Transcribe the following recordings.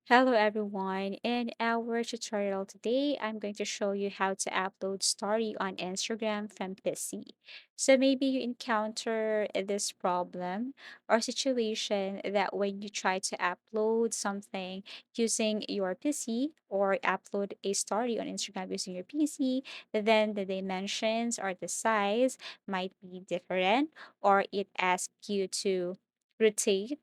Hello everyone. In our tutorial today, I'm going to show you how to upload story on Instagram from PC. So maybe you encounter this problem or situation that when you try to upload something using your PC or upload a story on Instagram using your PC, then the dimensions or the size might be different or it asks you to rotate,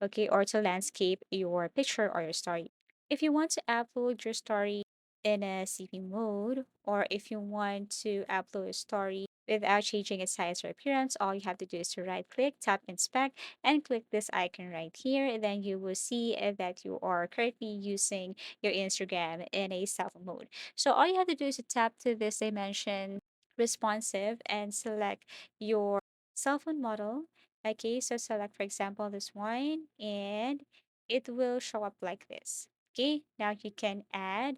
okay, or to landscape your picture or your story. If you want to upload your story in a CP mode, or if you want to upload a story without changing its size or appearance, all you have to do is to right click, tap inspect, and click this icon right here. Then you will see that you are currently using your Instagram in a self mode. So all you have to do is to tap to this dimension responsive and select your cell phone model. Okay, so select, for example, this one, and it will show up like this. Okay, now you can add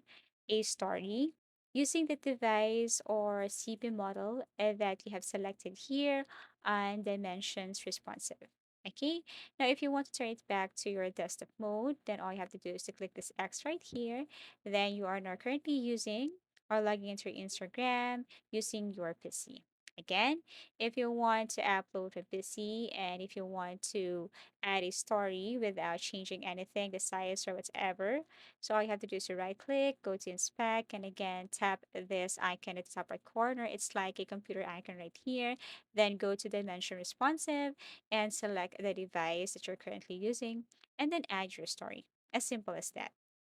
a story using the device or CP model that you have selected here and dimensions responsive. Okay, now if you want to turn it back to your desktop mode, then all you have to do is to click this X right here. Then you are now currently using or logging into your Instagram using your PC. Again, if you want to upload a PC and if you want to add a story without changing anything, the size or whatever. So all you have to do is to right click, go to inspect, and again tap this icon at the top right corner. It's like a computer icon right here. Then go to dimension responsive and select the device that you're currently using and then add your story. As simple as that.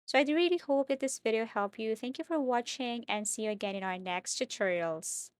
So I do really hope that this video helped you. Thank you for watching and see you again in our next tutorials.